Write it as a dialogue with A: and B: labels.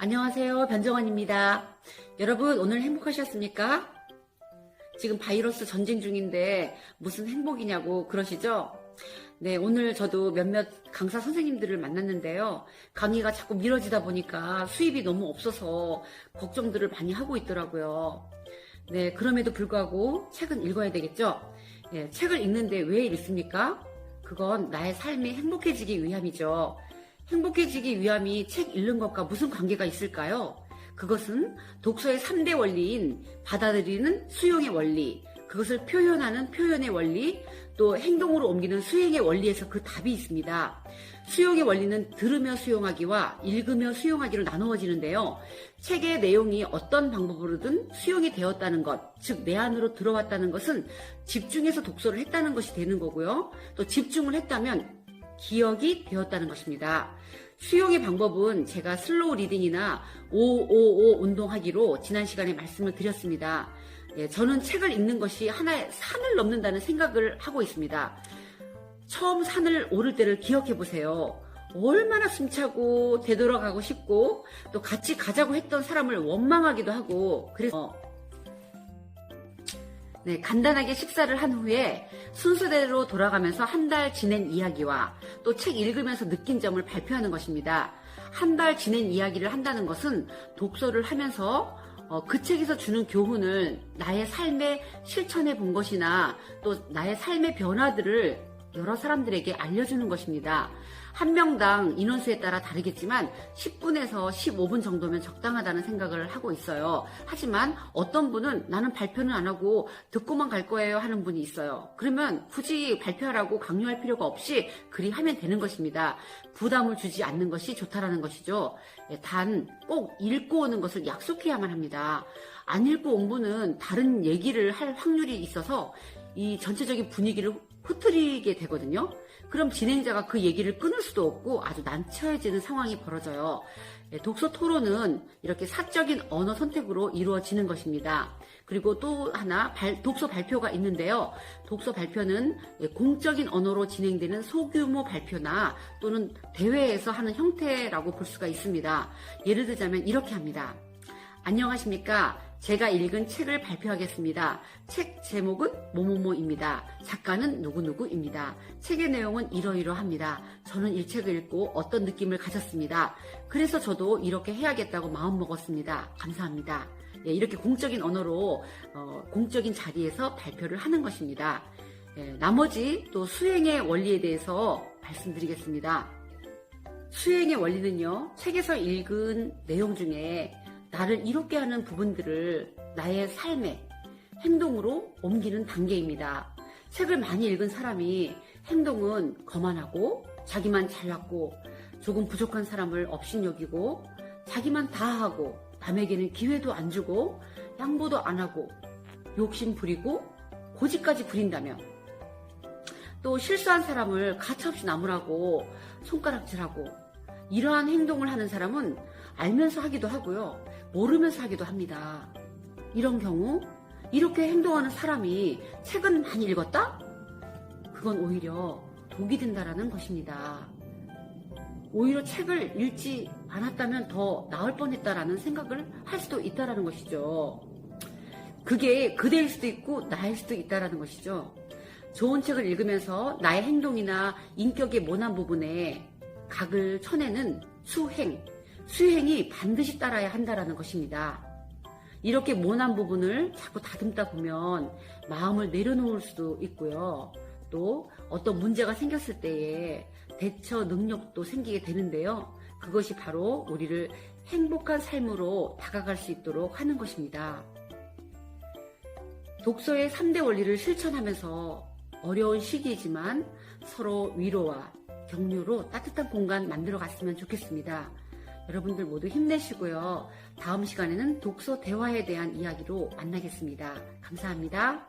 A: 안녕하세요. 변정원입니다. 여러분 오늘 행복하셨습니까? 지금 바이러스 전쟁 중인데 무슨 행복이냐고 그러시죠? 네, 오늘 저도 몇몇 강사 선생님들을 만났는데요. 강의가 자꾸 미뤄지다 보니까 수입이 너무 없어서 걱정들을 많이 하고 있더라고요. 네, 그럼에도 불구하고 책은 읽어야 되겠죠? 네, 책을 읽는데 왜 읽습니까? 그건 나의 삶이 행복해지기 위함이죠. 행복해지기 위함이 책 읽는 것과 무슨 관계가 있을까요? 그것은 독서의 3대 원리인 받아들이는 수용의 원리, 그것을 표현하는 표현의 원리, 또 행동으로 옮기는 수행의 원리에서 그 답이 있습니다. 수용의 원리는 들으며 수용하기와 읽으며 수용하기로 나누어지는데요. 책의 내용이 어떤 방법으로든 수용이 되었다는 것, 즉 내 안으로 들어왔다는 것은 집중해서 독서를 했다는 것이 되는 거고요. 또 집중을 했다면 기억이 되었다는 것입니다. 수용의 방법은 제가 슬로우 리딩이나 555 운동하기로 지난 시간에 말씀을 드렸습니다. 예, 저는 책을 읽는 것이 하나의 산을 넘는다는 생각을 하고 있습니다. 처음 산을 오를 때를 기억해 보세요. 얼마나 숨차고 되돌아가고 싶고 또 같이 가자고 했던 사람을 원망하기도 하고 그래서 간단하게 식사를 한 후에 순서대로 돌아가면서 한 달 지낸 이야기와 또 책 읽으면서 느낀 점을 발표하는 것입니다. 한 달 지낸 이야기를 한다는 것은 독서를 하면서 그 책에서 주는 교훈을 나의 삶에 실천해 본 것이나 또 나의 삶의 변화들을 여러 사람들에게 알려주는 것입니다. 한 명당 인원수에 따라 다르겠지만 10분에서 15분 정도면 적당하다는 생각을 하고 있어요. 하지만 어떤 분은 나는 발표는 안 하고 듣고만 갈 거예요 하는 분이 있어요. 그러면 굳이 발표하라고 강요할 필요가 없이 그리 하면 되는 것입니다. 부담을 주지 않는 것이 좋다라는 것이죠. 단 꼭 읽고 오는 것을 약속해야만 합니다. 안 읽고 온 분은 다른 얘기를 할 확률이 있어서 이 전체적인 분위기를 흐트리게 되거든요. 그럼 진행자가 그 얘기를 끊을 수도 없고 아주 난처해지는 상황이 벌어져요. 독서 토론은 이렇게 사적인 언어 선택으로 이루어지는 것입니다. 그리고 또 하나 독서 발표가 있는데요. 독서 발표는 공적인 언어로 진행되는 소규모 발표나 또는 대회에서 하는 형태라고 볼 수가 있습니다. 예를 들자면 이렇게 합니다. 안녕하십니까? 제가 읽은 책을 발표하겠습니다. 책 제목은 뭐뭐뭐입니다. 작가는 누구누구입니다. 책의 내용은 이러이러합니다. 저는 이 책을 읽고 어떤 느낌을 가졌습니다. 그래서 저도 이렇게 해야겠다고 마음먹었습니다. 감사합니다. 예, 이렇게 공적인 언어로 공적인 자리에서 발표를 하는 것입니다. 예, 나머지 또 수행의 원리에 대해서 말씀드리겠습니다. 수행의 원리는요, 책에서 읽은 내용 중에 나를 이롭게 하는 부분들을 나의 삶에 행동으로 옮기는 단계입니다. 책을 많이 읽은 사람이 행동은 거만하고 자기만 잘났고 조금 부족한 사람을 업신여기고 자기만 다 하고 남에게는 기회도 안 주고 양보도 안 하고 욕심 부리고 고집까지 부린다면 또 실수한 사람을 가차없이 나무라고 손가락질하고 이러한 행동을 하는 사람은 알면서 하기도 하고요. 모르면서 하기도 합니다. 이런 경우 이렇게 행동하는 사람이 책은 많이 읽었다? 그건 오히려 독이 된다라는 것입니다. 오히려 책을 읽지 않았다면 더 나을 뻔했다라는 생각을 할 수도 있다라는 것이죠. 그게 그대일 수도 있고 나일 수도 있다라는 것이죠. 좋은 책을 읽으면서 나의 행동이나 인격의 모난 부분에 각을 쳐내는 수행이 반드시 따라야 한다라는 것입니다. 이렇게 모난 부분을 자꾸 다듬다 보면 마음을 내려놓을 수도 있고요. 또 어떤 문제가 생겼을 때에 대처 능력도 생기게 되는데요. 그것이 바로 우리를 행복한 삶으로 다가갈 수 있도록 하는 것입니다. 독서의 3대 원리를 실천하면서 어려운 시기이지만 서로 위로와 격려로 따뜻한 공간 만들어 갔으면 좋겠습니다. 여러분들 모두 힘내시고요. 다음 시간에는 독서 대화에 대한 이야기로 만나겠습니다. 감사합니다.